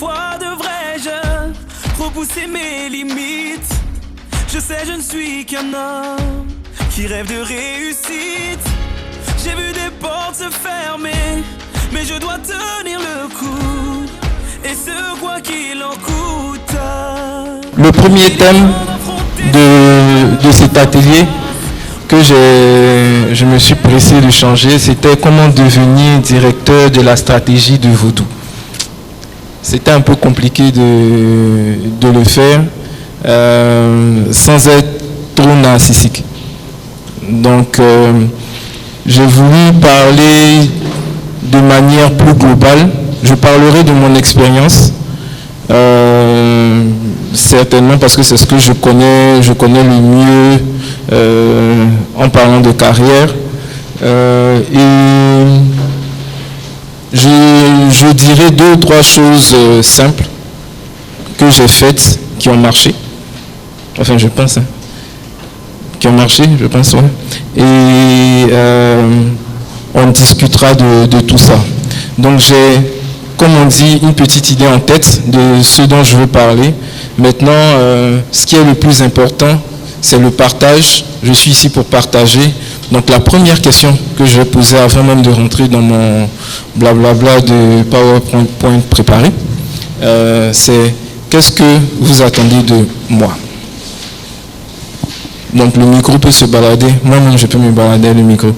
fois devrais-je repousser mes limites? Je sais, je ne suis qu'un homme qui rêve de réussite. J'ai vu des portes se fermer, mais je dois tenir le coup, et ce quoi qu'il en coûte. Le premier thème de cet atelier que je me suis pressé de changer, c'était comment devenir directeur de la stratégie de Vodou. C'était un peu compliqué de le faire sans être trop narcissique. Donc j'ai voulu parler de manière plus globale. Je parlerai de mon expérience, certainement parce que c'est ce que je connais le mieux en parlant de carrière. Et je dirais 2 ou 3 choses simples que j'ai faites, qui ont marché. Enfin, je pense, qui ont marché, je pense, ouais. Et on discutera de tout ça. Donc j'ai, comme on dit, une petite idée en tête de ce dont je veux parler. Maintenant, ce qui est le plus important, c'est le partage. Je suis ici pour partager. Donc la première question que je vais poser avant même de rentrer dans mon blablabla de PowerPoint préparé, c'est qu'est-ce que vous attendez de moi? Donc le micro peut se balader. Moi-même, je peux me balader le micro.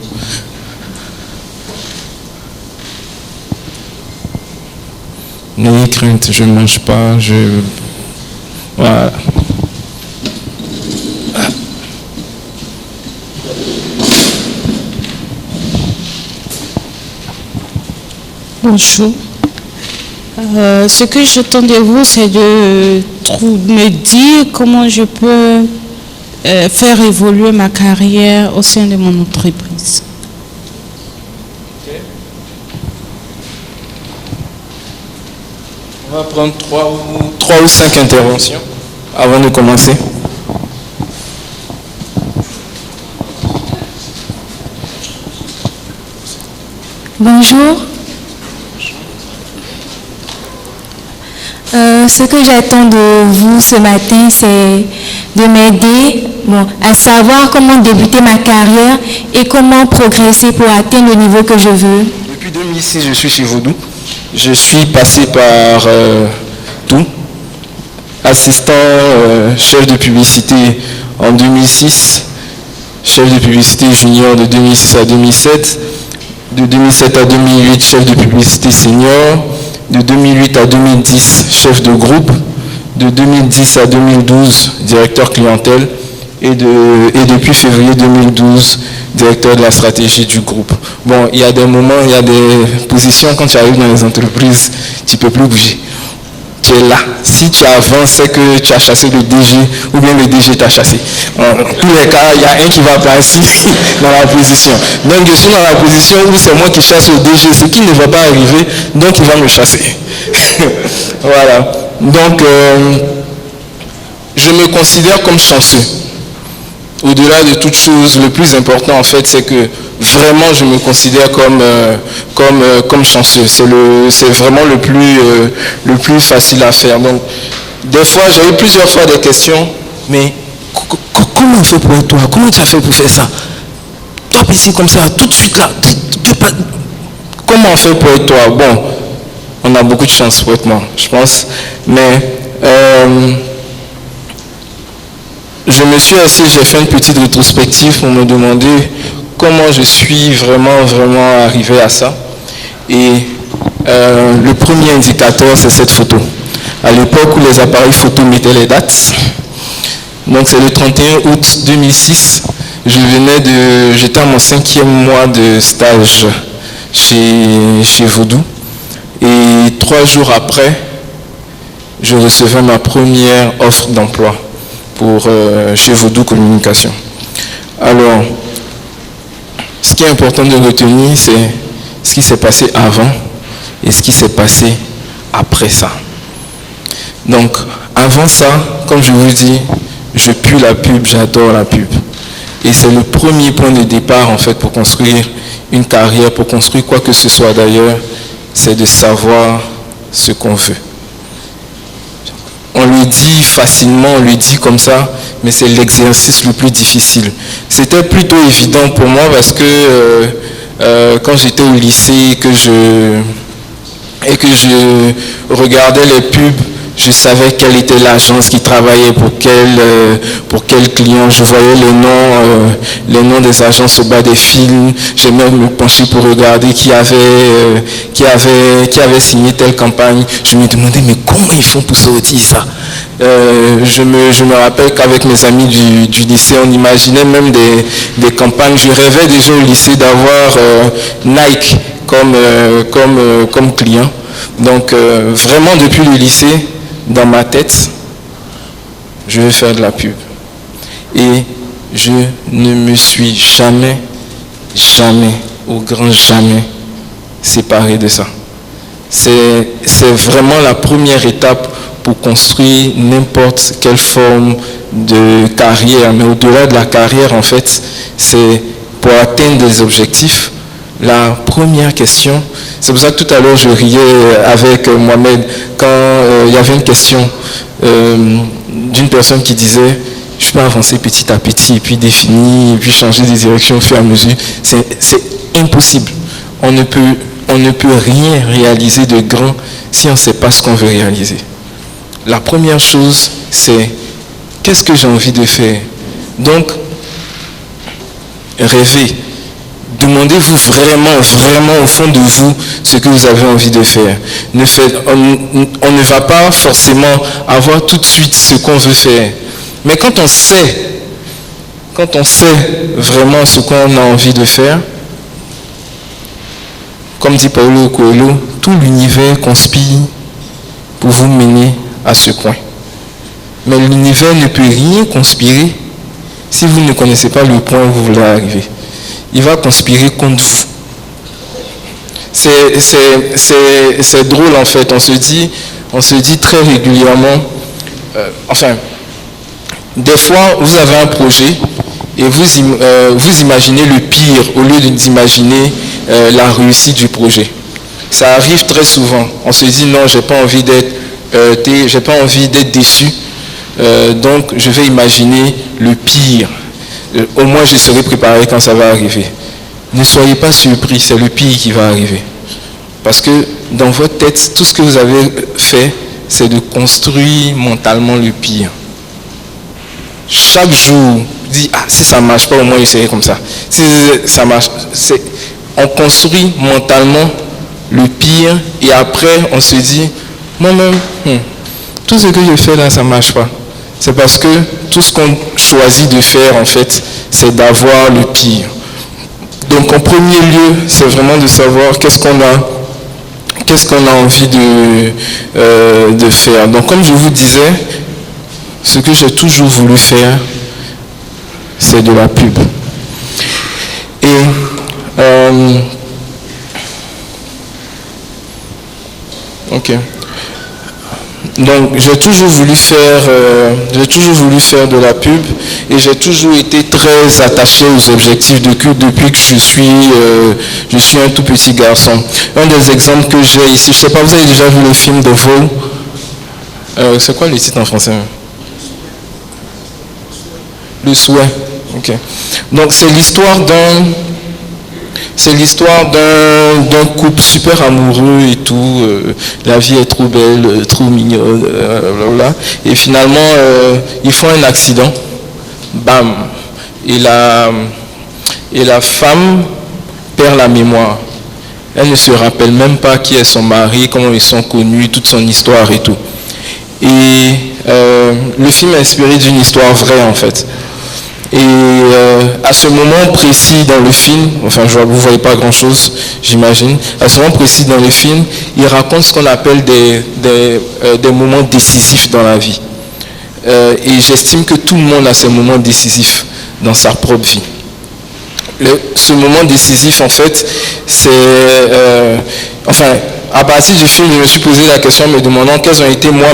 N'ayez crainte, je ne mange pas, Voilà. Bonjour. Ce que j'attends de vous, c'est de me dire comment je peux faire évoluer ma carrière au sein de mon entreprise. On va prendre 3 ou 5 interventions avant de commencer. Bonjour. Ce que j'attends de vous ce matin, c'est de m'aider à savoir comment débuter ma carrière et comment progresser pour atteindre le niveau que je veux. Depuis 2006, je suis chez Vodou. Je suis passé par tout. Assistant chef de publicité en 2006, chef de publicité junior de 2006 à 2007, de 2007 à 2008, chef de publicité senior, de 2008 à 2010, chef de groupe, de 2010 à 2012, directeur clientèle, et depuis février 2012, directeur de la stratégie du groupe. Bon, il y a des moments, il y a des positions, quand tu arrives dans les entreprises, tu ne peux plus bouger. Tu es là. Si tu avances, c'est que tu as chassé le DG, ou bien le DG t'a chassé. En tous les cas, il y a un qui va passer dans la position. Donc je suis dans la position où c'est moi qui chasse le DG, ce qui ne va pas arriver, donc il va me chasser. Voilà. Donc, je me considère comme chanceux. Au-delà de toute chose, le plus important en fait, c'est que vraiment je me considère comme chanceux. C'est vraiment le plus facile à faire. Donc, des fois, j'ai eu plusieurs fois des questions, mais comment on fait pour être toi? Comment tu as fait pour faire ça? Toi, ici comme ça, tout de suite là, comment on fait pour être toi? Bon, on a beaucoup de chance pour être moi, je pense, mais je me suis assis, j'ai fait une petite rétrospective pour me demander comment je suis vraiment arrivé à ça. Et le premier indicateur, c'est cette photo. À l'époque où les appareils photo mettaient les dates, donc c'est le 31 août 2006, j'étais à mon 5e mois de stage chez Vodou. Et 3 jours après, je recevais ma première offre d'emploi chez Vodou Communication. Alors, ce qui est important de retenir, c'est ce qui s'est passé avant et ce qui s'est passé après ça. Donc, avant ça, comme je vous dis, je pue la pub, j'adore la pub. Et c'est le premier point de départ, en fait, pour construire une carrière, pour construire quoi que ce soit d'ailleurs, c'est de savoir ce qu'on veut. on le dit facilement, on le dit comme ça, mais c'est l'exercice le plus difficile. C'était plutôt évident pour moi parce que quand j'étais au lycée et que je regardais les pubs, je savais quelle était l'agence qui travaillait pour quel client. Je voyais les noms des agences au bas des films. J'ai même me penché pour regarder qui avait signé telle campagne. Je me demandais, mais comment ils font pour sortir ça? Je me rappelle qu'avec mes amis du lycée, on imaginait même des campagnes. Je rêvais déjà au lycée d'avoir Nike comme client. Donc vraiment depuis le lycée, dans ma tête, je vais faire de la pub. Et je ne me suis jamais, au grand jamais, séparé de ça. C'est vraiment la première étape pour construire n'importe quelle forme de carrière. Mais au-delà de la carrière, en fait, c'est pour atteindre des objectifs. La première question, c'est pour ça que tout à l'heure je riais avec Mohamed quand il y avait une question d'une personne qui disait je peux avancer petit à petit et puis définir et puis changer de direction au fur et à mesure. C'est impossible. On ne peut rien réaliser de grand si on ne sait pas ce qu'on veut réaliser. La première chose, c'est qu'est-ce que j'ai envie de faire? Donc, rêvez. Demandez-vous vraiment au fond de vous ce que vous avez envie de faire. On ne va pas forcément avoir tout de suite ce qu'on veut faire. Mais quand on sait vraiment ce qu'on a envie de faire, comme dit Paulo Coelho, tout l'univers conspire pour vous mener à ce point. Mais l'univers ne peut rien conspirer si vous ne connaissez pas le point où vous voulez arriver. Il va conspirer contre vous. C'est drôle en fait, on se dit très régulièrement, des fois vous avez un projet et vous imaginez le pire au lieu d'imaginer la réussite du projet. Ça arrive très souvent, on se dit non, j'ai pas envie d'être déçu, donc je vais imaginer le pire. Au moins je serai préparé quand ça va arriver. Ne soyez pas surpris, c'est le pire qui va arriver. Parce que dans votre tête, tout ce que vous avez fait, c'est de construire mentalement le pire. Chaque jour, dit si ça ne marche pas, au moins j'essaierai comme ça. Si ça marche, on construit mentalement le pire et après on se dit, moi-même, tout ce que je fais là, ça ne marche pas. C'est parce que tout ce qu'on choisit de faire, en fait, c'est d'avoir le pire. Donc, en premier lieu, c'est vraiment de savoir qu'est-ce qu'on a envie de faire. Donc, comme je vous disais, ce que j'ai toujours voulu faire, c'est de la pub. Et, ok. Donc j'ai toujours voulu faire de la pub et j'ai toujours été très attaché aux objectifs de cul depuis que je suis un tout petit garçon. Un des exemples que j'ai ici, je ne sais pas, vous avez déjà vu le film The Vow? C'est quoi le titre en français? Le souhait. Ok. Donc c'est l'histoire d'un couple super amoureux et tout. La vie est trop belle, trop mignonne, blablabla. Et finalement, ils font un accident. Bam. Et la femme perd la mémoire. Elle ne se rappelle même pas qui est son mari, comment ils sont connus, toute son histoire et tout. Et le film est inspiré d'une histoire vraie en fait. Et à ce moment précis dans le film, enfin vous ne voyez pas grand chose, j'imagine, à ce moment précis dans le film, il raconte ce qu'on appelle des moments décisifs dans la vie. Et j'estime que tout le monde a ces moments décisifs dans sa propre vie. Ce moment décisif, en fait, c'est... à partir du film, je me suis posé la question en me demandant quels ont été, moi,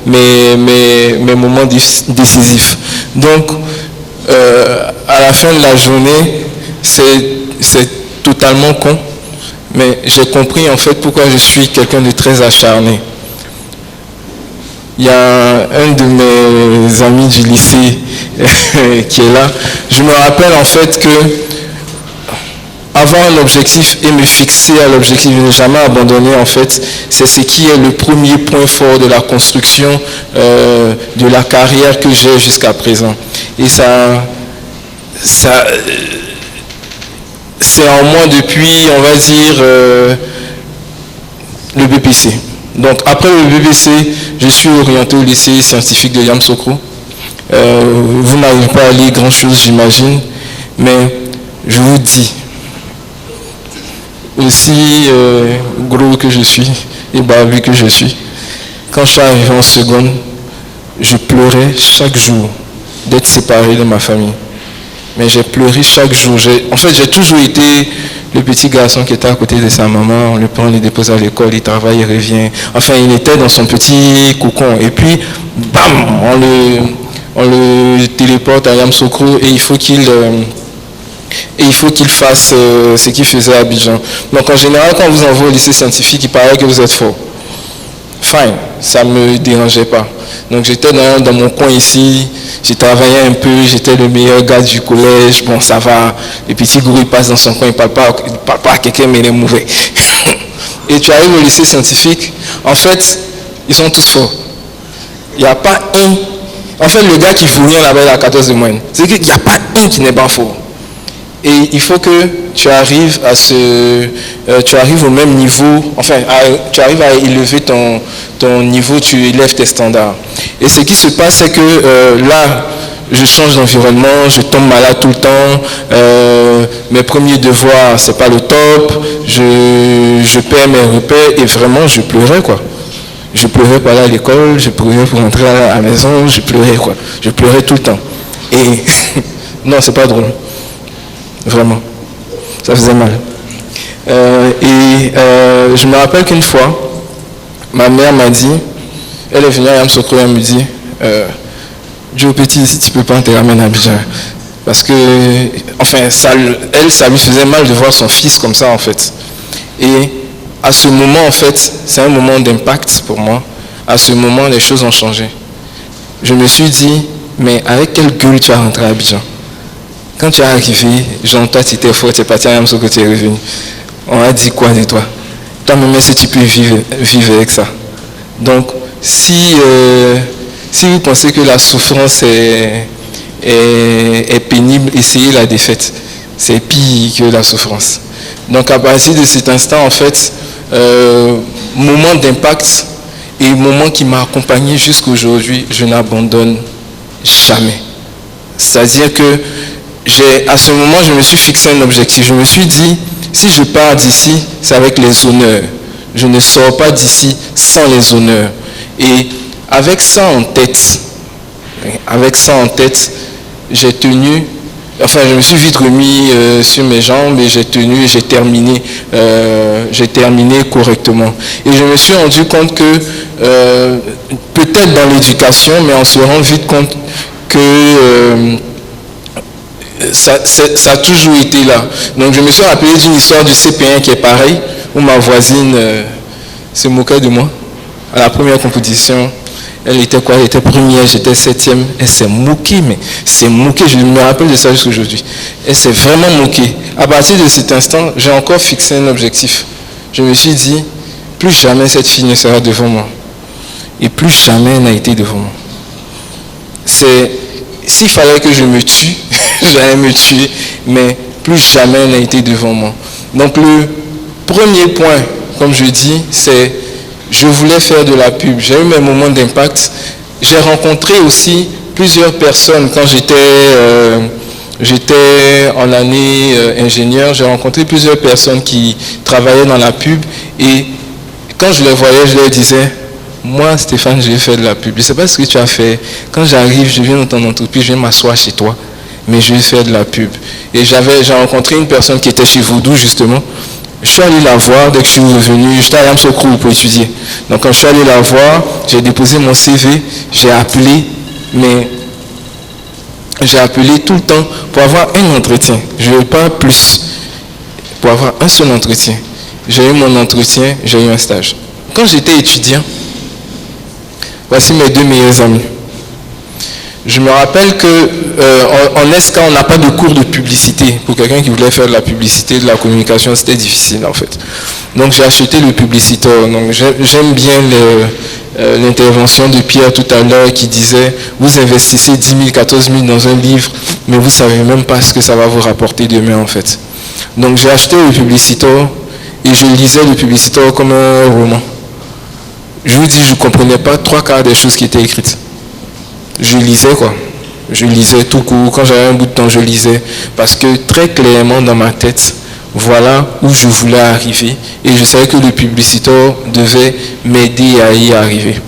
mes moments décisifs. Donc, à la fin de la journée, c'est totalement con, mais j'ai compris, en fait, pourquoi je suis quelqu'un de très acharné. il y a un de mes amis du lycée qui est là. Je me rappelle en fait que avoir un objectif et me fixer à l'objectif, ne jamais abandonner en fait, c'est ce qui est le premier point fort de la construction de la carrière que j'ai jusqu'à présent. Et ça c'est en moi depuis, on va dire, le BPC. Donc après le BPC, je suis orienté au lycée scientifique de Yamoussoukro. Vous n'avez pas à lire grand chose, j'imagine, mais je vous dis, aussi gros que je suis et barbu que je suis, quand je suis arrivé en seconde, je pleurais chaque jour d'être séparé de ma famille. Mais j'ai pleuré chaque jour. En fait, j'ai toujours été le petit garçon qui était à côté de sa maman. On le prend, on le dépose à l'école, il travaille, il revient. Enfin, il était dans son petit cocon. Et puis, bam, on le téléporte à Yamoussoukro et il faut qu'il fasse ce qu'il faisait à Abidjan. Donc en général, quand on vous envoie au lycée scientifique, il paraît que vous êtes fort. Fine, ça ne me dérangeait pas. Donc j'étais dans mon coin ici, j'ai travaillé un peu, j'étais le meilleur gars du collège, bon ça va, le petit gourou il passe dans son coin, il ne parle pas à quelqu'un mais il est mauvais. Et tu arrives au lycée scientifique, en fait, ils sont tous forts. Il n'y a pas un, en fait le gars qui fout rien là-bas il a 14 de moyenne, c'est qu'il n'y a pas un qui n'est pas fort. Et il faut que tu arrives tu arrives au même niveau, enfin, tu arrives à élever ton niveau, tu élèves tes standards. Et ce qui se passe, c'est que là, je change d'environnement, je tombe malade tout le temps, mes premiers devoirs, c'est pas le top, je perds mes repères et vraiment, je pleurais, quoi. Je pleurais pour aller à l'école, je pleurais pour rentrer à la maison, je pleurais, quoi. Je pleurais tout le temps. Et non, c'est pas drôle. Vraiment, ça faisait mal. Je me rappelle qu'une fois, ma mère m'a dit, elle est venue à Yamoussoukro, elle me dit, Joe Petit, si tu peux pas, te ramènes à Abidjan. Parce que, enfin, ça lui faisait mal de voir son fils comme ça, en fait. Et à ce moment, en fait, c'est un moment d'impact pour moi. À ce moment, les choses ont changé. Je me suis dit, mais avec quelle gueule tu vas rentrer à Abidjan? Quand tu es arrivé, genre toi tu étais fort, tu es parti à Yamoussoukro, tu es revenu. On a dit quoi de toi? Toi-même, si tu peux vivre avec ça. Donc, si vous pensez que la souffrance est pénible, essayez la défaite. C'est pire que la souffrance. Donc, à partir de cet instant, en fait, moment d'impact et moment qui m'a accompagné jusqu'aujourd'hui, je n'abandonne jamais. C'est-à-dire que à ce moment, je me suis fixé un objectif. Je me suis dit, si je pars d'ici, c'est avec les honneurs. Je ne sors pas d'ici sans les honneurs. Et avec ça en tête, j'ai tenu, enfin je me suis vite remis sur mes jambes et j'ai tenu et j'ai terminé correctement. Et je me suis rendu compte que, peut-être dans l'éducation, mais on se rend vite compte que ça a toujours été là. Donc je me suis rappelé d'une histoire du CP1 qui est pareil, où ma voisine se moquait de moi. À la première compétition, elle était quoi? Elle était première, j'étais 7e. Elle s'est moquée, mais c'est moquée, je me rappelle de ça jusqu'aujourd'hui. Elle s'est vraiment moquée. À partir de cet instant, j'ai encore fixé un objectif. Je me suis dit, plus jamais cette fille ne sera devant moi. Et plus jamais elle n'a été devant moi. S'il fallait que je me tue, j'allais me tuer, mais plus jamais elle n'a été devant moi. Donc le premier point, comme je dis, c'est je voulais faire de la pub. J'ai eu mes moments d'impact. J'ai rencontré aussi plusieurs personnes quand j'étais en année ingénieur. J'ai rencontré plusieurs personnes qui travaillaient dans la pub et quand je les voyais, je leur disais, moi Stéphane, je vais faire de la pub. Je ne sais pas ce que tu as fait. Quand j'arrive, je viens dans ton entreprise, je viens m'asseoir chez toi, mais je vais faire de la pub. Et j'ai rencontré une personne qui était chez Voodoo justement. Je suis allé la voir dès que je suis revenu. J'étais à Yamoussoukro pour étudier. Donc quand je suis allé la voir, j'ai déposé mon CV, j'ai appelé, mais j'ai appelé tout le temps pour avoir un entretien. Je ne veux pas plus. Pour avoir un seul entretien. J'ai eu mon entretien, j'ai eu un stage. Quand j'étais étudiant, Voici mes 2 meilleurs amis. Je me rappelle qu'en SK, on n'a pas de cours de publicité. Pour quelqu'un qui voulait faire de la publicité, de la communication, c'était difficile en fait. Donc j'ai acheté le Publicitor. Donc j'aime bien l'intervention de Pierre tout à l'heure qui disait « Vous investissez 10 000, 14 000 dans un livre, mais vous ne savez même pas ce que ça va vous rapporter demain en fait. » Donc j'ai acheté le Publicitor et je lisais le Publicitor comme un roman. Je vous dis, je ne comprenais pas 3/4 des choses qui étaient écrites. Je lisais quoi. Je lisais tout court. Quand j'avais un bout de temps, je lisais. Parce que très clairement dans ma tête, voilà où je voulais arriver. Et je savais que le Publicitor devait m'aider à y arriver.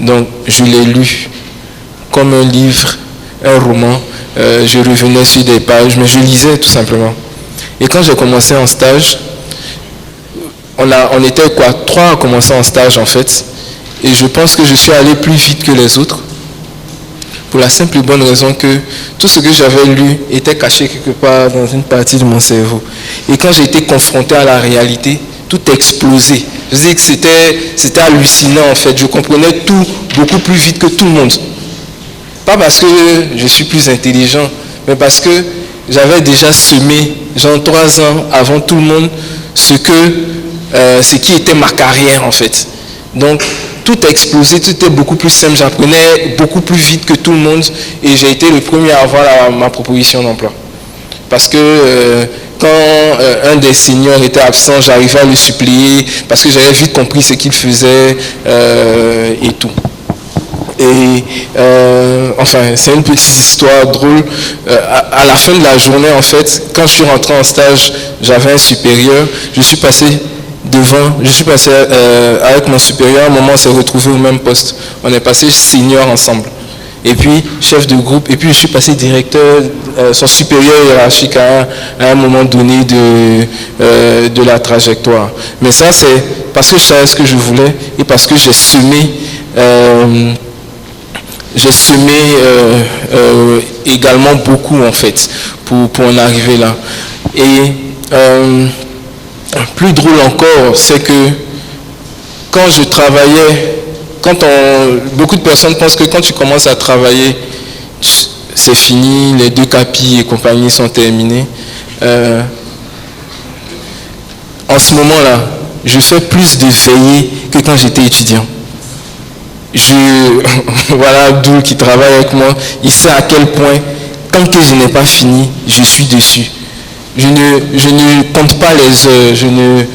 Donc je l'ai lu comme un livre, un roman. Je revenais sur des pages, mais je lisais tout simplement. Et quand j'ai commencé en stage, on était quoi, 3 à commencer en stage en fait. Et je pense que je suis allé plus vite que les autres. Pour la simple et bonne raison que tout ce que j'avais lu était caché quelque part dans une partie de mon cerveau. Et quand j'ai été confronté à la réalité, tout explosait. Je disais que c'était hallucinant en fait. Je comprenais tout beaucoup plus vite que tout le monde. Pas parce que je suis plus intelligent, mais parce que j'avais déjà semé, genre 3 ans avant tout le monde, ce qui était ma carrière en fait. Donc tout a explosé, tout était beaucoup plus simple, j'apprenais beaucoup plus vite que tout le monde et j'ai été le premier à avoir ma proposition d'emploi. Parce que quand un des seniors était absent, j'arrivais à le suppléer parce que j'avais vite compris ce qu'il faisait et tout. Et enfin, c'est une petite histoire drôle. À la fin de la journée, en fait, quand je suis rentré en stage, j'avais un supérieur, je suis passé avec mon supérieur, à un moment on s'est retrouvé au même poste. On est passé senior ensemble. Et puis chef de groupe, et puis je suis passé directeur, son supérieur hiérarchique à un moment donné de la trajectoire. Mais ça c'est parce que je savais ce que je voulais et parce que j'ai semé également beaucoup en fait pour en arriver là. Et plus drôle encore, c'est que quand je travaillais, beaucoup de personnes pensent que quand tu commences à travailler, c'est fini, les 2 capis et compagnie sont terminés. En ce moment-là, je fais plus de veillées que quand j'étais étudiant. Voilà Abdul qui travaille avec moi, il sait à quel point, tant que je n'ai pas fini, je suis dessus. Je ne compte pas les heures, je ne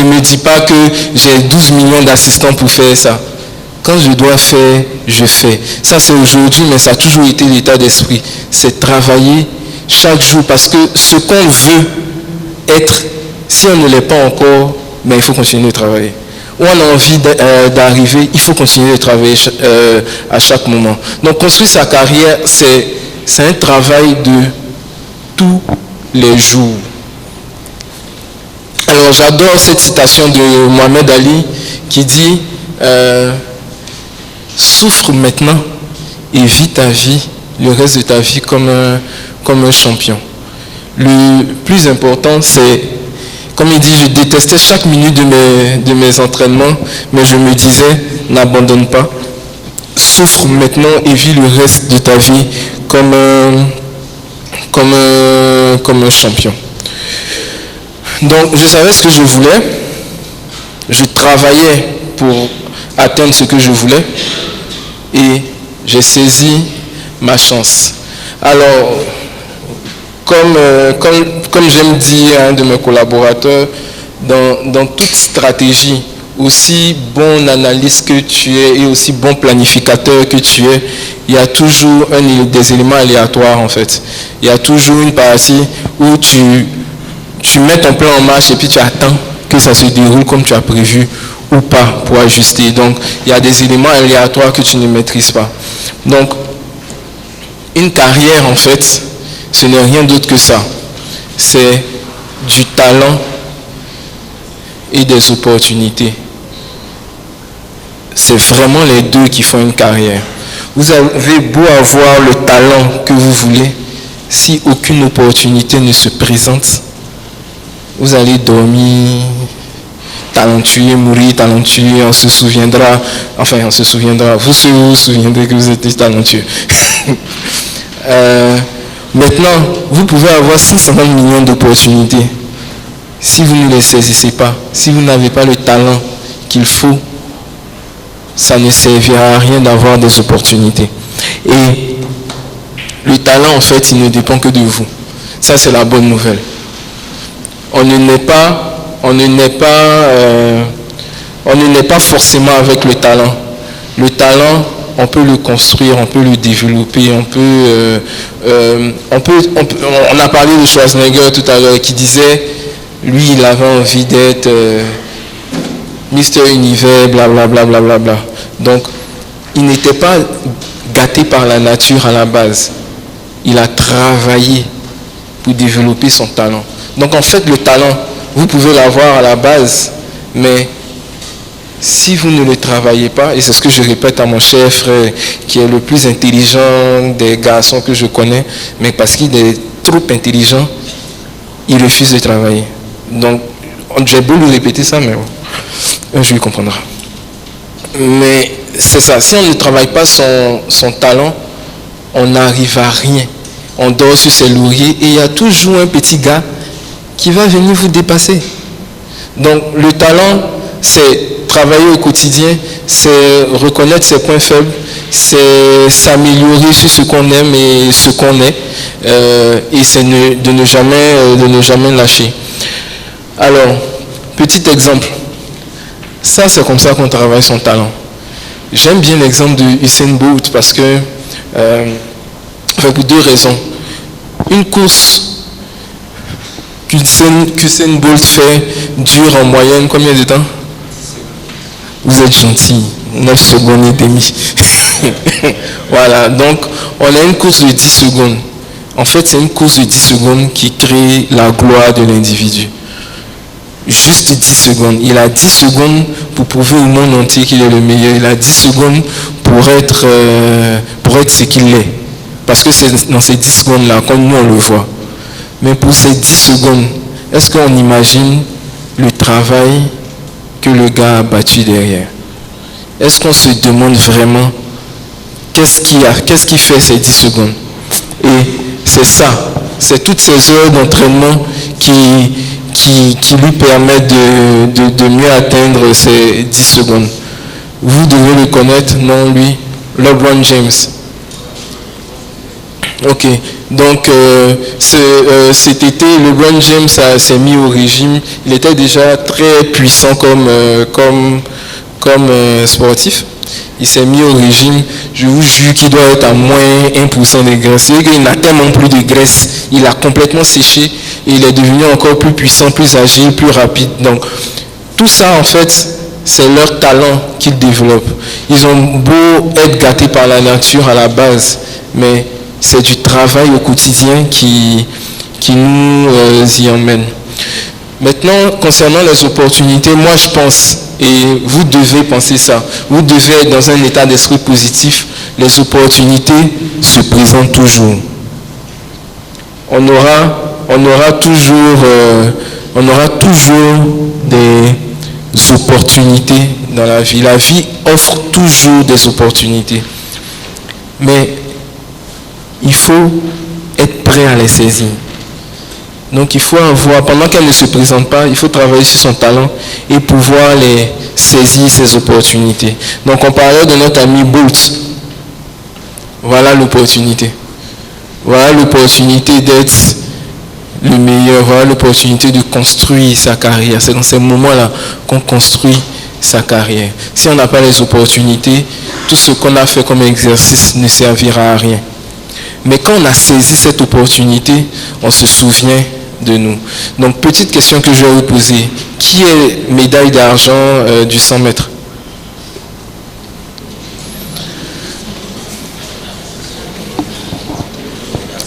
me dis pas que j'ai 12 millions d'assistants pour faire ça. Quand je dois faire, je fais. Ça c'est aujourd'hui, mais ça a toujours été l'état d'esprit. C'est travailler chaque jour parce que ce qu'on veut être, si on ne l'est pas encore, mais il faut continuer de travailler. Où on a envie d'arriver, il faut continuer de travailler à chaque moment. Donc construire sa carrière, c'est un travail de tous les jours. Alors j'adore cette citation de Mohamed Ali qui dit souffre maintenant et vis ta vie, le reste de ta vie comme un champion. Le plus important c'est, comme il dit, je détestais chaque minute de mes entraînements, mais je me disais, n'abandonne pas, souffre maintenant et vis le reste de ta vie comme un champion. Donc je savais ce que je voulais, je travaillais pour atteindre ce que je voulais et j'ai saisi ma chance. Alors, comme j'aime dire à un de mes collaborateurs, dans toute stratégie, aussi bon analyste que tu es et aussi bon planificateur que tu es, il y a toujours des éléments aléatoires en fait. Il y a toujours une partie où tu mets ton plan en marche et puis tu attends que ça se déroule comme tu as prévu ou pas pour ajuster. Donc il y a des éléments aléatoires que tu ne maîtrises pas. Donc une carrière en fait, ce n'est rien d'autre que ça. C'est du talent et des opportunités. C'est vraiment les deux qui font une carrière. Vous avez beau avoir le talent que vous voulez, si aucune opportunité ne se présente, vous allez dormir talentueux, mourir talentueux, on se souviendra, vous vous souviendrez que vous étiez talentueux. Maintenant, vous pouvez avoir 150 millions d'opportunités. Si vous ne les saisissez pas, si vous n'avez pas le talent qu'il faut, ça ne servira à rien d'avoir des opportunités. Et le talent, en fait, il ne dépend que de vous. Ça, c'est la bonne nouvelle. On ne naît pas forcément avec le talent. Le talent, on peut le construire, on peut le développer, on a parlé de Schwarzenegger tout à l'heure qui disait, lui, il avait envie d'être Mister Univers, blablabla. Bla, bla, bla. Donc, il n'était pas gâté par la nature à la base. Il a travaillé pour développer son talent. Donc, en fait, le talent, vous pouvez l'avoir à la base, mais si vous ne le travaillez pas, et c'est ce que je répète à mon cher frère, qui est le plus intelligent des garçons que je connais, mais parce qu'il est trop intelligent, il refuse de travailler. Donc, j'ai beau lui répéter ça, mais un jour il comprendra. Mais c'est ça, si on ne travaille pas son talent, on n'arrive à rien. On dort sur ses lauriers et il y a toujours un petit gars qui va venir vous dépasser. Donc, le talent, c'est travailler au quotidien, c'est reconnaître ses points faibles, c'est s'améliorer sur ce qu'on aime et ce qu'on est, et c'est de ne jamais lâcher. Alors, petit exemple, ça c'est comme ça qu'on travaille son talent. J'aime bien l'exemple de Usain Bolt parce que, pour deux raisons. Une course qu'Usain Bolt fait dure en moyenne combien de temps? Vous êtes gentil, 9 secondes et demie. Voilà, donc on a une course de 10 secondes. En fait, c'est une course de 10 secondes qui crée la gloire de l'individu. Juste 10 secondes. Il a 10 secondes pour prouver au monde entier qu'il est le meilleur. Il a 10 secondes pour être ce qu'il est. Parce que c'est dans ces 10 secondes-là, comme nous on le voit. Mais pour ces 10 secondes, est-ce qu'on imagine le travail que le gars a battu derrière? Est-ce qu'on se demande vraiment qu'est-ce qui fait ces 10 secondes? Et c'est ça, c'est toutes ces heures d'entraînement qui lui permettent de mieux atteindre ces 10 secondes. Vous devez le connaître, non lui, LeBron James. Ok, donc cet été, LeBron James s'est mis au régime. Il était déjà très puissant comme sportif. Il s'est mis au régime. Je vous jure qu'il doit être à moins 1% de graisse. Il n'a tellement plus de graisse. Il a complètement séché et il est devenu encore plus puissant, plus agile, plus rapide. Donc, tout ça, en fait, c'est leur talent qu'ils développent. Ils ont beau être gâtés par la nature à la base, mais c'est du travail au quotidien qui nous y emmène. Maintenant, concernant les opportunités, moi je pense, et vous devez penser ça, vous devez être dans un état d'esprit positif, les opportunités se présentent toujours. On aura toujours des opportunités dans la vie. La vie offre toujours des opportunités. Mais il faut être prêt à les saisir. Donc il faut avoir, pendant qu'elle ne se présente pas, il faut travailler sur son talent et pouvoir les saisir, ces opportunités. Donc on parlait de notre ami Bolt. Voilà l'opportunité. Voilà l'opportunité d'être le meilleur. Voilà l'opportunité de construire sa carrière. C'est dans ces moments-là qu'on construit sa carrière. Si on n'a pas les opportunités, tout ce qu'on a fait comme exercice ne servira à rien. Mais quand on a saisi cette opportunité, on se souvient de nous. Donc, petite question que je vais vous poser. Qui est médaille d'argent du 100 mètres?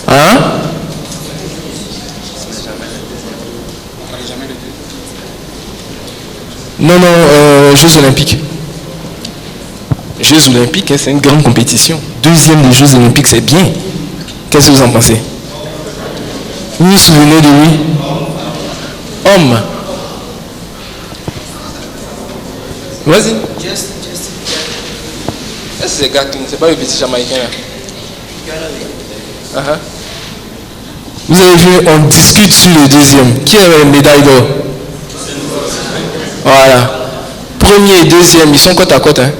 Hein? Non, Jeux Olympiques. Jeux Olympiques, c'est une grande compétition. Deuxième des Jeux Olympiques, c'est bien. Qu'est-ce que vous en pensez? Vous vous souvenez de lui? Homme. Vas-y. C'est Gatlin, c'est pas le petit Jamaïcain là. Vous avez vu, on discute sur le deuxième. Qui a la médaille d'or? Voilà. Premier et deuxième, ils sont côte à côte. Hein.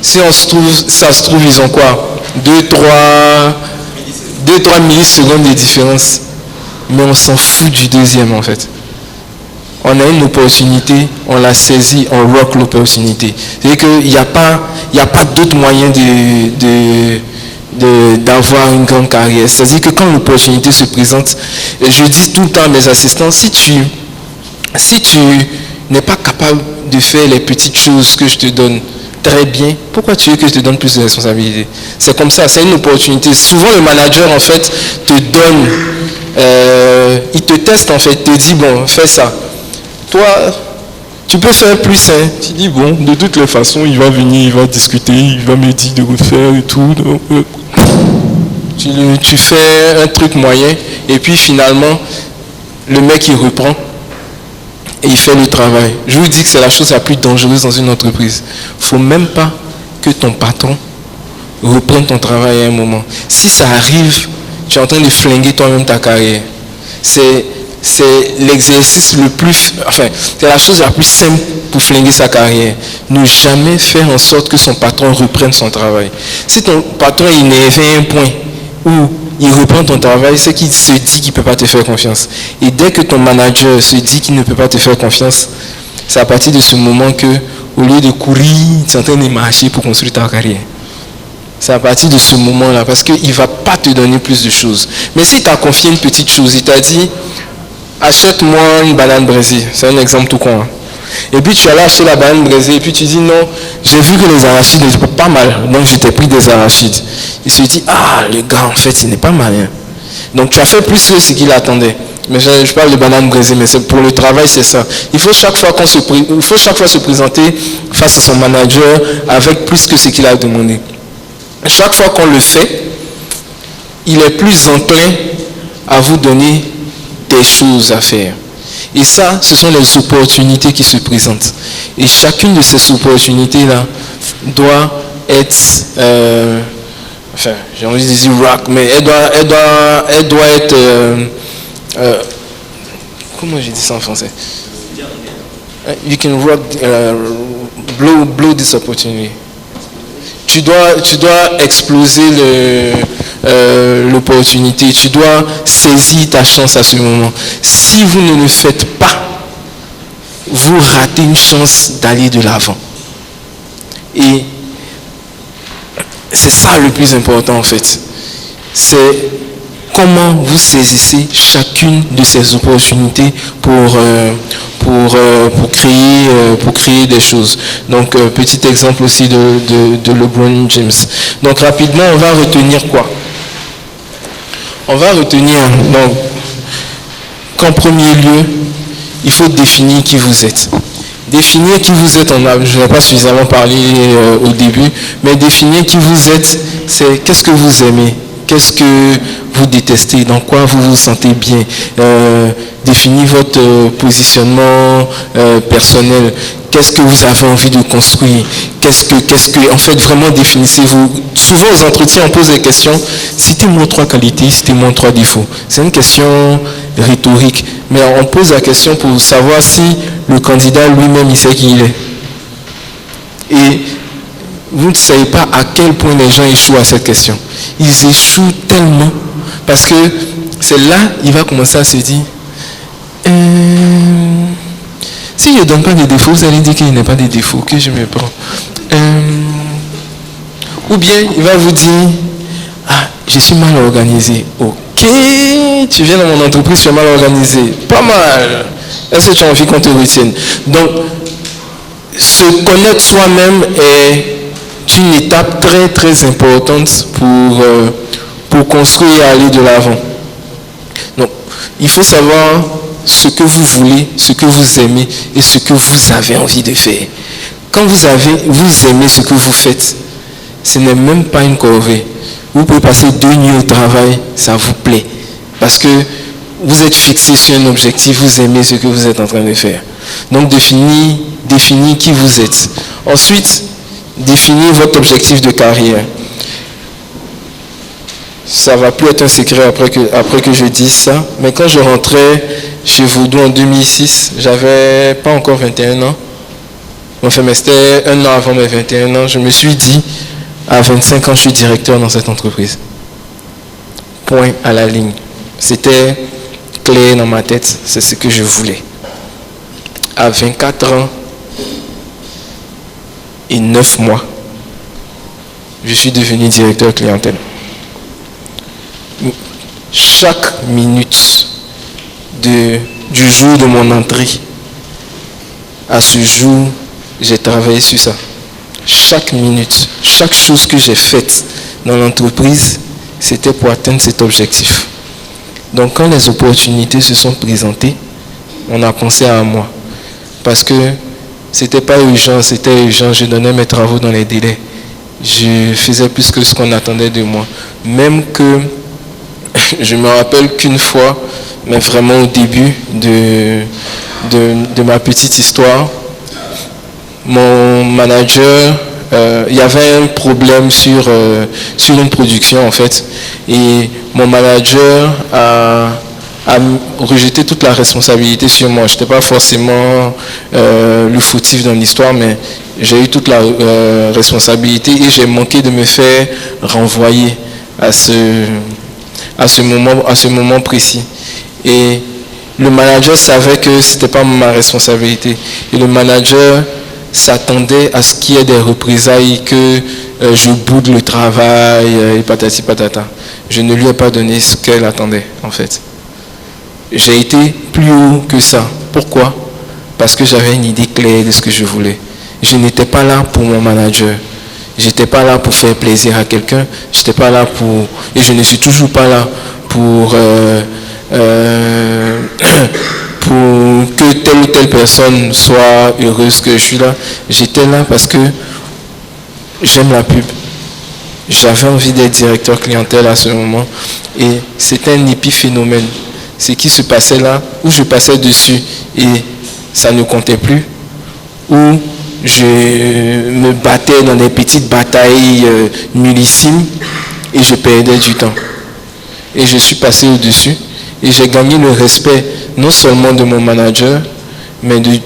Si on se trouve, ça se trouve, ils ont quoi? 2-3 millisecondes de différence. Mais on s'en fout du deuxième en fait. On a une opportunité, on l'a saisie, on rock l'opportunité. C'est-à-dire qu'il n'y a pas d'autre moyen d'avoir une grande carrière. C'est-à-dire que quand l'opportunité se présente, et je dis tout le temps à mes assistants, si tu n'es pas capable de faire les petites choses que je te donne très bien, pourquoi tu veux que je te donne plus de responsabilités? C'est comme ça, c'est une opportunité. Souvent le manager en fait te donne, il te teste en fait, te dit bon, fais ça. Toi, tu peux faire plus, hein. Tu dis bon, de toutes les façons, il va venir, il va discuter, il va me dire de refaire et tout. Donc, tu fais un truc moyen et puis finalement, le mec il reprend et il fait le travail. Je vous dis que c'est la chose la plus dangereuse dans une entreprise. Il ne faut même pas que ton patron reprenne ton travail à un moment. Si ça arrive, tu es en train de flinguer toi-même ta carrière. C'est l'exercice le plus... Enfin, c'est la chose la plus simple pour flinguer sa carrière. Ne jamais faire en sorte que son patron reprenne son travail. Si ton patron est énervé à un point où il reprend ton travail, c'est qu'il se dit qu'il ne peut pas te faire confiance. Et dès que ton manager se dit qu'il ne peut pas te faire confiance, c'est à partir de ce moment que, au lieu de courir, tu es en train de marcher pour construire ta carrière. C'est à partir de ce moment-là, parce qu'il ne va pas te donner plus de choses. Mais s'il t'a confié une petite chose, il t'a dit, achète-moi une banane braisée. C'est un exemple tout con. Hein. Et puis tu allais acheter la banane braisée et puis tu dis non, j'ai vu que les arachides étaient pas mal, donc je t'ai pris des arachides. Il se dit, ah le gars en fait il n'est pas malin. Donc tu as fait plus que ce qu'il attendait. Mais je parle de banane braisée, mais pour le travail c'est ça. Il faut chaque fois se présenter face à son manager avec plus que ce qu'il a demandé. Chaque fois qu'on le fait, il est plus enclin à vous donner des choses à faire. Et ça, ce sont les opportunités qui se présentent. Et chacune de ces opportunités-là doit être, enfin, j'ai envie de dire rock, mais elle doit être, comment j'ai dit ça en français? You can rock, blow this opportunity. Tu dois exploser l'opportunité, tu dois saisir ta chance à ce moment. Si vous ne le faites pas, vous ratez une chance d'aller de l'avant. Et c'est ça le plus important en fait. C'est comment vous saisissez chacune de ces opportunités pour créer des choses. Donc, petit exemple aussi de LeBron James. Donc, rapidement, on va retenir quoi? On va retenir, donc, qu'en premier lieu, il faut définir qui vous êtes. Définir qui vous êtes, je n'ai pas suffisamment parlé au début, mais définir qui vous êtes, c'est qu'est-ce que vous aimez, qu'est-ce que vous détestez, dans quoi vous vous sentez bien. Définir votre positionnement personnel. Qu'est-ce que vous avez envie de construire? En fait, vraiment définissez-vous. Souvent aux entretiens, on pose des questions. Citez-moi 3 qualités, citez-moi 3 défauts. C'est une question rhétorique, mais on pose la question pour savoir si le candidat lui-même il sait qui il est. Et vous ne savez pas à quel point les gens échouent à cette question. Ils échouent tellement parce que c'est là il va commencer à se dire si je ne donne pas de défauts, vous allez dire qu'il n'y a pas de défauts, que je me prends. Ou bien il va vous dire ah, je suis mal organisé. Ok, tu viens dans mon entreprise, tu es mal organisé. Pas mal. Est-ce que tu as envie qu'on te retienne? Donc, se connaître soi-même est une étape très très importante pour construire et aller de l'avant. Donc, il faut savoir ce que vous voulez, ce que vous aimez et ce que vous avez envie de faire. Quand vous aimez ce que vous faites, ce n'est même pas une corvée. Vous pouvez passer 2 nuits au travail, ça vous plaît. Parce que vous êtes fixé sur un objectif, vous aimez ce que vous êtes en train de faire. Donc définir qui vous êtes. Ensuite, définir votre objectif de carrière. Ça va plus être un secret après que je dise ça, mais quand je rentrais chez Vaudou en 2006, j'avais pas encore 21 ans. Enfin, mais c'était un an avant mes 21 ans. Je me suis dit, à 25 ans, je suis directeur dans cette entreprise. Point à la ligne. C'était clair dans ma tête, c'est ce que je voulais. À 24 ans et 9 mois, je suis devenu directeur clientèle. Chaque minute du jour de mon entrée à ce jour, j'ai travaillé sur ça. Chaque minute, chaque chose que j'ai faite dans l'entreprise, c'était pour atteindre cet objectif. Donc quand les opportunités se sont présentées, on a pensé à moi. Parce que c'était pas urgent, c'était urgent, je donnais mes travaux dans les délais. Je faisais plus que ce qu'on attendait de moi. Même que je me rappelle qu'une fois, mais vraiment au début de ma petite histoire, mon manager, il y avait un problème sur une production en fait, et mon manager a rejeté toute la responsabilité sur moi. Je n'étais pas forcément le fautif dans l'histoire, mais j'ai eu toute la responsabilité et j'ai manqué de me faire renvoyer à ce moment précis. Et le manager savait que ce n'était pas ma responsabilité. Et le manager s'attendait à ce qu'il y ait des représailles, que je boude le travail, et patati patata. Je ne lui ai pas donné ce qu'elle attendait, en fait. J'ai été plus haut que ça. Pourquoi? Parce que j'avais une idée claire de ce que je voulais. Je n'étais pas là pour mon manager. Je n'étais pas là pour faire plaisir à quelqu'un. J'étais pas là pour... Et je ne suis toujours pas là pour que telle ou telle personne soit heureuse que je suis là. J'étais là parce que j'aime la pub. J'avais envie d'être directeur clientèle à ce moment. Et c'était un épiphénomène. Ce qui se passait là, où je passais dessus et ça ne comptait plus, où je me battais dans des petites batailles nullissimes et je perdais du temps. Et je suis passé au-dessus et j'ai gagné le respect non seulement de mon manager, mais de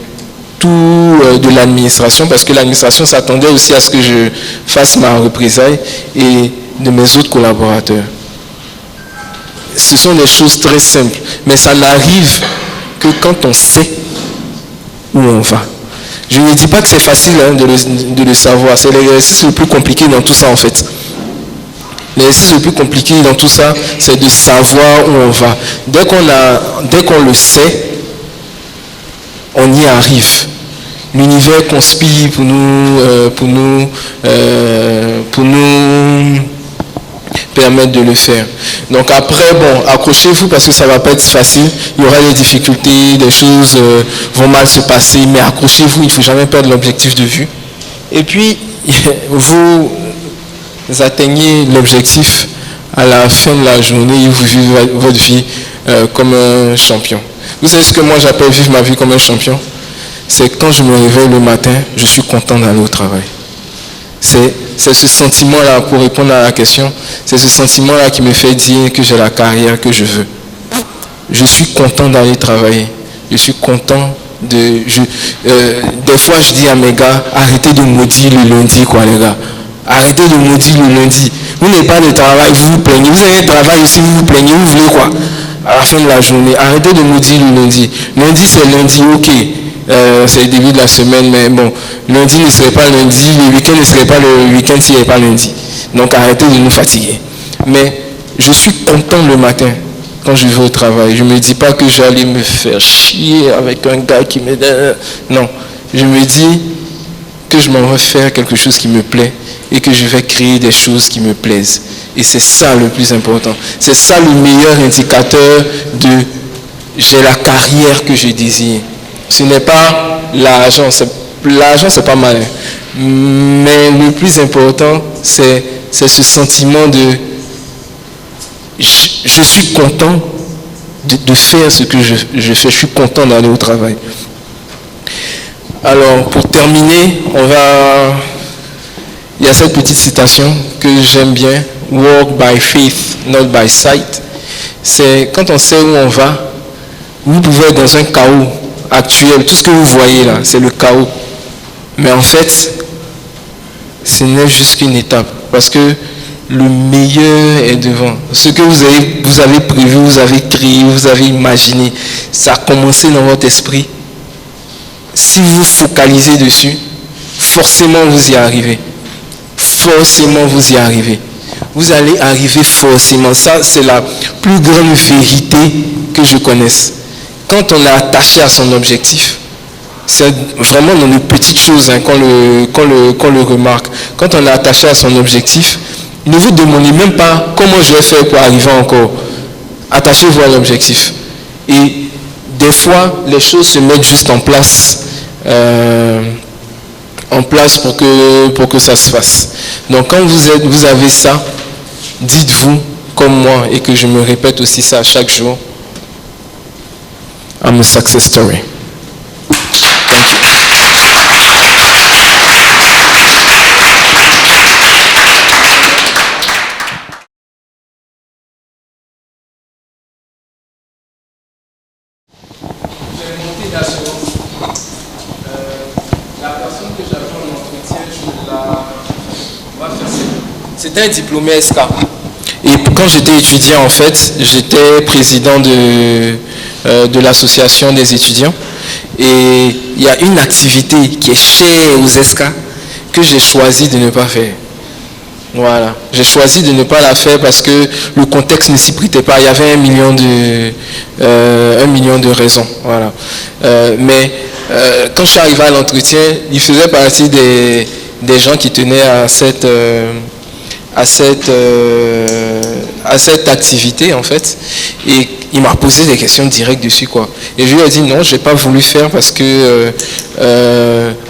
de l'administration, parce que l'administration s'attendait aussi à ce que je fasse ma représailles, et de mes autres collaborateurs. Ce sont des choses très simples, mais ça n'arrive que quand on sait où on va. Je ne dis pas que c'est facile de le savoir, c'est l'exercice le plus compliqué dans tout ça en fait. L'exercice le plus compliqué dans tout ça, c'est de savoir où on va. Dès qu'on le sait, on y arrive. L'univers conspire pour nous permettre de le faire. Donc après, bon, accrochez-vous parce que ça ne va pas être facile. Il y aura des difficultés, des choses vont mal se passer, mais accrochez-vous, il ne faut jamais perdre l'objectif de vue. Et puis, vous atteignez l'objectif à la fin de la journée et vous vivez votre vie comme un champion. Vous savez ce que moi j'appelle vivre ma vie comme un champion? C'est quand je me réveille le matin, je suis content d'aller au travail. C'est ce sentiment-là, pour répondre à la question, c'est ce sentiment-là qui me fait dire que j'ai la carrière que je veux. Je suis content d'aller travailler. Je suis content de... des fois, je dis à mes gars, arrêtez de maudire le lundi, quoi, les gars. Arrêtez de maudire le lundi. Vous n'avez pas de travail, vous vous plaignez. Vous avez un travail aussi, vous vous plaignez. Vous voulez quoi? À la fin de la journée, arrêtez de maudire le lundi. Lundi, c'est lundi, ok. C'est le début de la semaine, mais bon, lundi ne serait pas lundi, le week-end ne serait pas le week-end s'il n'y avait pas lundi. Donc arrêtez de nous fatiguer. Mais je suis content le matin quand je vais au travail. Je ne me dis pas que j'allais me faire chier avec un gars qui me... Non, je me dis que je m'en vais faire quelque chose qui me plaît et que je vais créer des choses qui me plaisent. Et c'est ça le plus important. C'est ça le meilleur indicateur de j'ai la carrière que je désire. Ce n'est pas l'argent, l'argent c'est pas mal, mais le plus important c'est ce sentiment de je suis content de faire ce que je fais, je suis content d'aller au travail. Alors, pour terminer, il y a cette petite citation que j'aime bien. Walk by faith, not by sight. C'est quand on sait où on va, vous pouvez être dans un chaos actuel. Tout ce que vous voyez là, c'est le chaos. Mais en fait, ce n'est juste qu'une étape. Parce que le meilleur est devant. Ce que vous avez prévu, vous avez créé, vous avez imaginé, ça a commencé dans votre esprit. Si vous focalisez dessus, forcément vous y arrivez. Forcément vous y arrivez. Vous allez arriver forcément. Ça, c'est la plus grande vérité que je connaisse. Quand on est attaché à son objectif, c'est vraiment dans les petites choses qu'on le remarque. Quand on est attaché à son objectif, ne vous demandez même pas comment je vais faire pour arriver encore. Attachez-vous à l'objectif. Et des fois, les choses se mettent juste en place pour que ça se fasse. Donc quand vous avez ça, dites-vous comme moi, et que je me répète aussi ça chaque jour, I'm a success story. Thank you. La personne que j'avais en entretien, c'était un diplômé SK. Et quand j'étais étudiant, en fait, j'étais président de l'association des étudiants. Et il y a une activité qui est chère aux SK que j'ai choisi de ne pas faire. Voilà. J'ai choisi de ne pas la faire parce que le contexte ne s'y prêtait pas. Il y avait 1 million de raisons. Voilà. Mais quand je suis arrivé à l'entretien, il faisait partie des gens qui tenaient à cette activité en fait, et il m'a posé des questions directes dessus quoi. Et je lui ai dit non, j'ai pas voulu faire parce que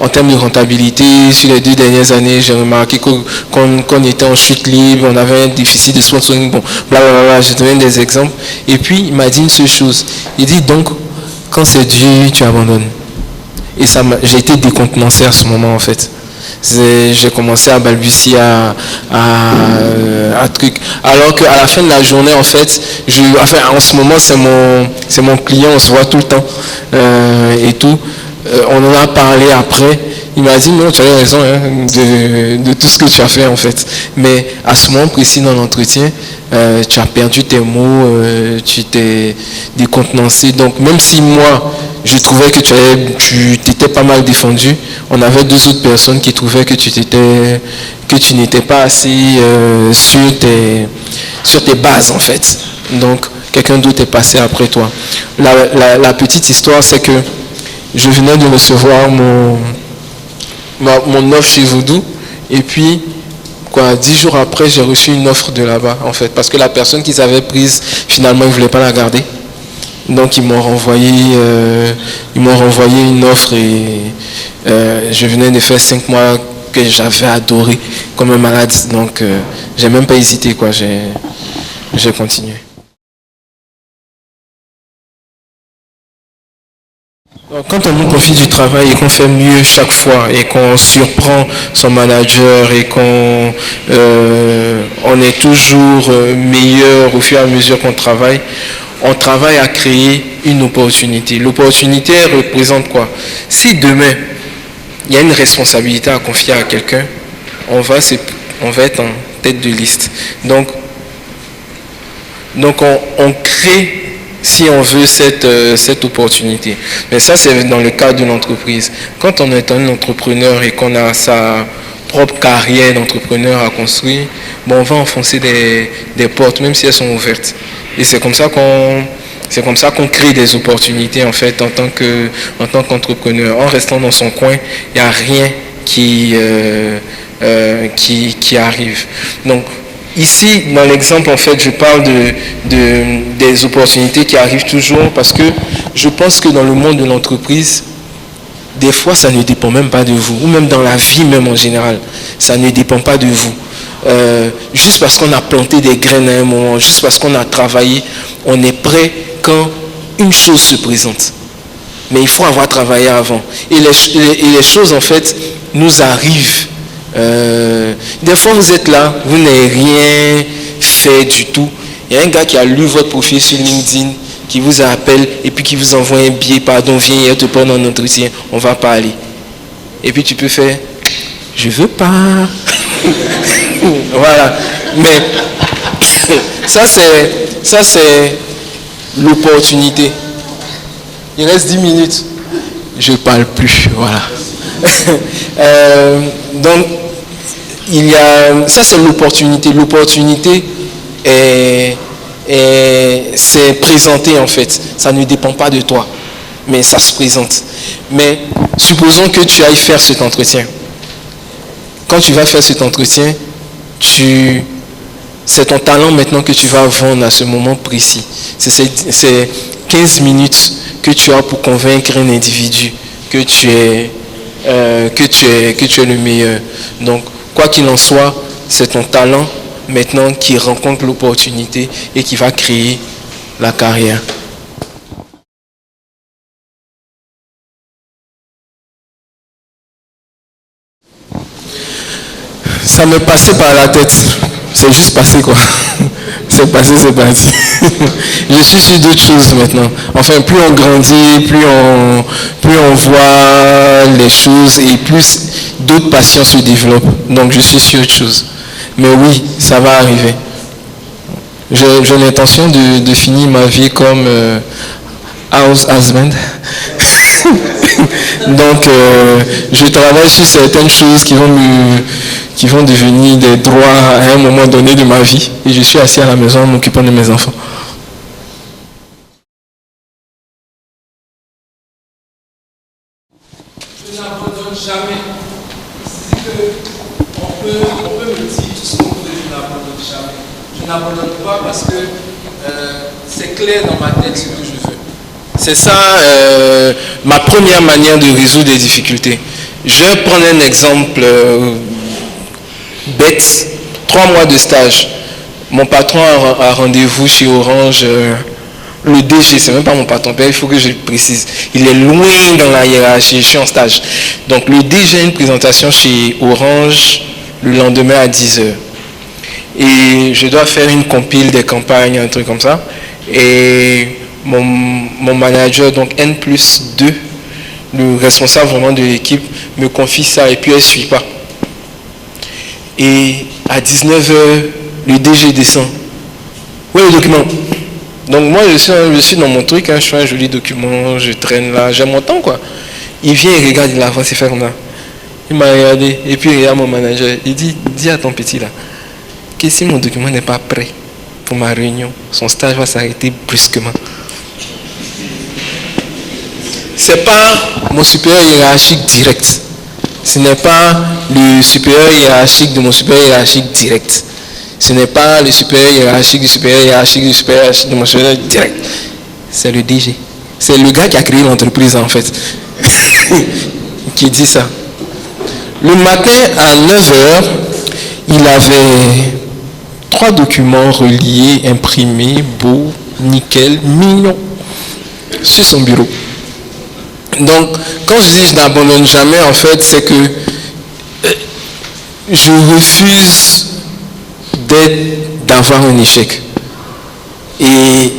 en termes de rentabilité, sur les 2 dernières années, j'ai remarqué qu'on était en chute libre, on avait un déficit de sponsoring, bon, blablabla, j'ai donné des exemples. Et puis il m'a dit une seule chose. Il dit donc quand c'est dur, tu abandonnes. Et ça j'ai été décontenancé à ce moment en fait. J'ai commencé à balbutier à truc. Alors qu'à la fin de la journée, en fait, en ce moment, c'est mon client, on se voit tout le temps et tout. On en a parlé après. Il m'a dit non, tu as raison hein, de tout ce que tu as fait en fait. Mais à ce moment précis dans l'entretien, tu as perdu tes mots, tu t'es décontenancé. Donc même si moi, je trouvais que tu t'étais pas mal défendu, on avait 2 autres personnes qui trouvaient que tu n'étais pas assez sur tes bases en fait. Donc quelqu'un d'autre est passé après toi. La petite histoire, c'est que je venais de recevoir mon offre chez Voodoo, et puis 10 jours après j'ai reçu une offre de là-bas en fait, parce que la personne qu'ils avaient prise finalement ils ne voulaient pas la garder, donc ils m'ont renvoyé une offre, et je venais de faire 5 mois que j'avais adoré comme un malade, donc j'ai même pas hésité quoi, j'ai continué. Quand on nous confie du travail et qu'on fait mieux chaque fois et qu'on surprend son manager et qu'on est toujours meilleur au fur et à mesure qu'on travaille, on travaille à créer une opportunité. L'opportunité représente quoi? Si demain, il y a une responsabilité à confier à quelqu'un, on va être en tête de liste. Donc on crée, si on veut, cette opportunité. Mais ça, c'est dans le cadre de l'entreprise. Quand on est un entrepreneur et qu'on a sa propre carrière d'entrepreneur à construire, on va enfoncer des portes, même si elles sont ouvertes. Et c'est comme ça qu'on crée des opportunités, en fait, en tant qu'entrepreneur. En restant dans son coin, il n'y a rien qui arrive. Donc, ici, dans l'exemple, en fait, je parle des opportunités qui arrivent toujours, parce que je pense que dans le monde de l'entreprise, des fois, ça ne dépend même pas de vous, ou même dans la vie même en général, ça ne dépend pas de vous. Juste parce qu'on a planté des graines à un moment, juste parce qu'on a travaillé, on est prêt quand une chose se présente. Mais il faut avoir travaillé avant. Et les choses, en fait, nous arrivent. Des fois, vous êtes là, vous n'avez rien fait du tout. Il y a un gars qui a lu votre profil sur LinkedIn, qui vous appelle et puis qui vous envoie un billet, pardon, viens hier te prendre un entretien, on va parler. Et puis tu peux faire, je veux pas. Voilà. Mais ça c'est l'opportunité. Il reste 10 minutes. Je parle plus. Voilà. Donc, ça c'est l'opportunité. L'opportunité c'est présenté en fait. Ça ne dépend pas de toi, mais ça se présente. Mais supposons que tu ailles faire cet entretien. Quand tu vas faire cet entretien, c'est ton talent maintenant que tu vas vendre à ce moment précis. C'est 15 minutes que tu as pour convaincre un individu que tu es le meilleur. Donc, quoi qu'il en soit, c'est ton talent maintenant qui rencontre l'opportunité et qui va créer la carrière. Ça me passait par la tête. C'est juste passé quoi. C'est passé, c'est parti. Je suis sur d'autres choses maintenant. Enfin, plus on grandit, plus on voit les choses et plus d'autres passions se développent. Donc je suis sur autre chose. Mais oui, ça va arriver. J'ai l'intention de finir ma vie comme house husband. Donc je travaille sur certaines choses qui vont devenir des droits à un moment donné de ma vie. Et je suis assis à la maison en m'occupant de mes enfants. Je n'abandonne jamais. On peut me dire tout ce qu'on veut, je n'abandonne jamais. Je n'abandonne pas parce que c'est clair dans ma tête ce que je veux. C'est ça ma première manière de résoudre des difficultés. Je vais prendre un exemple bête. 3 mois de stage. Mon patron a rendez-vous chez Orange. Le DG, c'est même pas mon patron, il faut que je le précise. Il est loin dans la hiérarchie, je suis en stage. Donc le DG a une présentation chez Orange le lendemain à 10h. Et je dois faire une compile des campagnes, un truc comme ça. Et mon manager, donc N+2, le responsable vraiment de l'équipe, me confie ça et puis elle ne suit pas. Et à 19h, le DG descend. Où est le document? Donc moi, je suis dans mon truc, hein, je fais un joli document, je traîne là, j'ai mon temps quoi. Il vient, il regarde, il avance, il fait comme ça. Il m'a regardé, et puis il regarde mon manager. Il dit, dis à ton petit là, que si mon document n'est pas prêt pour ma réunion, son stage va s'arrêter brusquement. C'est pas mon supérieur hiérarchique direct. Ce n'est pas le supérieur hiérarchique de mon supérieur hiérarchique direct. Ce n'est pas le supérieur hiérarchique du supérieur hiérarchique du supérieur hiérarchique de mon supérieur direct. C'est le DG. C'est le gars qui a créé l'entreprise en fait. Qui dit ça. Le matin à 9h, il avait 3 documents reliés, imprimés, beaux, nickel, mignons, sur son bureau. Donc, quand je dis je n'abandonne jamais, en fait, c'est que je refuse d'avoir un échec. Et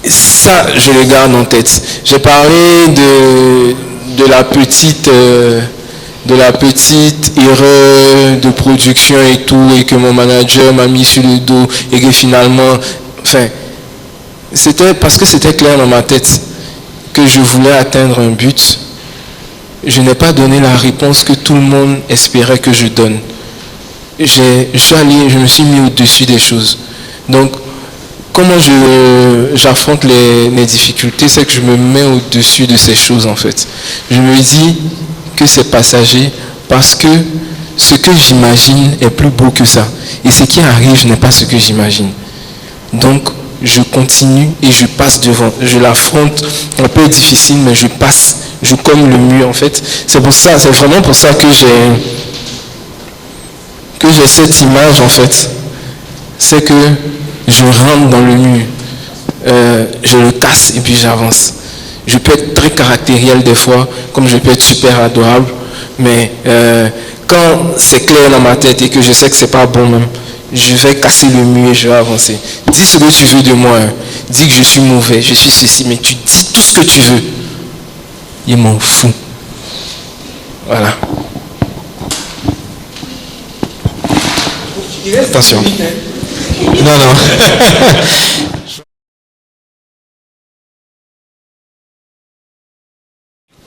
ça, je le garde en tête. J'ai parlé de la petite erreur de production et tout, et que mon manager m'a mis sur le dos, et que finalement, enfin, c'était parce que c'était clair dans ma tête que je voulais atteindre un but. Je n'ai pas donné la réponse que tout le monde espérait que je donne. Je me suis mis au-dessus des choses. Donc, comment j'affronte les difficultés, c'est que je me mets au-dessus de ces choses en fait. Je me dis que c'est passager parce que ce que j'imagine est plus beau que ça. Et ce qui arrive n'est pas ce que j'imagine. Donc, je continue et je passe devant. Je l'affronte, un peu difficile, mais je passe, je cogne le mur en fait. C'est vraiment pour ça que j'ai cette image en fait. C'est que je rentre dans le mur, je le casse et puis j'avance. Je peux être très caractériel des fois, comme je peux être super adorable, mais quand c'est clair dans ma tête et que je sais que c'est pas bon même, je vais casser le mur et je vais avancer. Dis ce que tu veux de moi, hein. Dis que je suis mauvais, je suis ceci, mais tu dis tout ce que tu veux. Il m'en fout. Voilà. Attention. Non, non.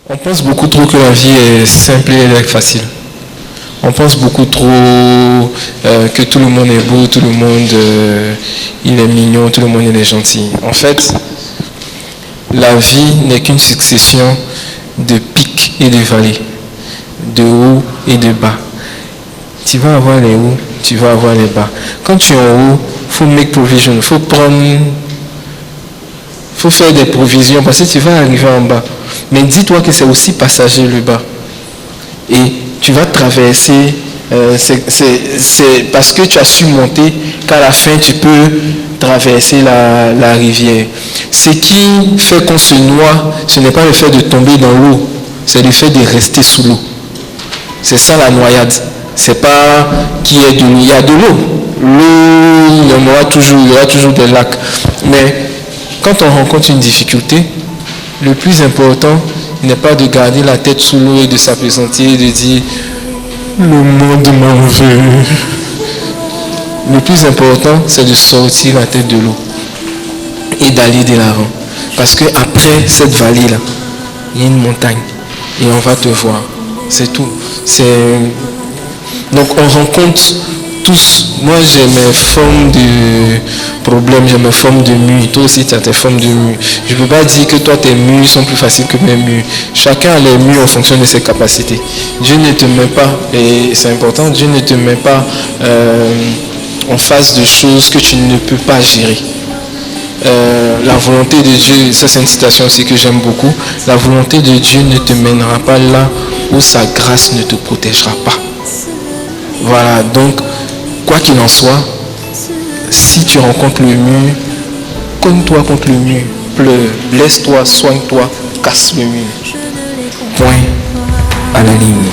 On pense beaucoup trop que la vie est simple et elle est facile. On pense beaucoup trop que tout le monde est beau, tout le monde il est mignon, tout le monde il est gentil. En fait, la vie n'est qu'une succession de pics et de vallées, de hauts et de bas. Tu vas avoir les hauts, tu vas avoir les bas. Quand tu es en haut, il faut make provision, faut faire des provisions parce que tu vas arriver en bas. Mais dis-toi que c'est aussi passager le bas. Et tu vas traverser, c'est parce que tu as su monter qu'à la fin tu peux traverser la rivière. Ce qui fait qu'on se noie, ce n'est pas le fait de tomber dans l'eau, c'est le fait de rester sous l'eau. C'est ça la noyade. C'est pas qu'il y ait de l'eau. Il y a de l'eau. L'eau, il y aura toujours des lacs. Mais quand on rencontre une difficulté, le plus important n'est pas de garder la tête sous l'eau et de s'appesantir et de dire le monde m'en veut. Le plus important, c'est de sortir la tête de l'eau et d'aller de l'avant. Parce que après cette vallée-là, il y a une montagne et on va te voir. C'est tout. Donc on rencontre tous. Moi j'ai mes formes de problèmes, j'ai mes formes de murs. Toi aussi tu as tes formes de murs. Je ne peux pas dire que toi tes murs sont plus faciles que mes murs. Chacun a les murs en fonction de ses capacités. Dieu ne te met pas, et c'est important, Dieu ne te met pas en face de choses que tu ne peux pas gérer. La volonté de Dieu, ça c'est une citation aussi que j'aime beaucoup, la volonté de Dieu ne te mènera pas là où sa grâce ne te protégera pas. Voilà, donc quoi qu'il en soit, si tu rencontres le mur, cogne-toi contre le mur, pleure, blesse-toi, soigne-toi, casse le mur. Point à la ligne.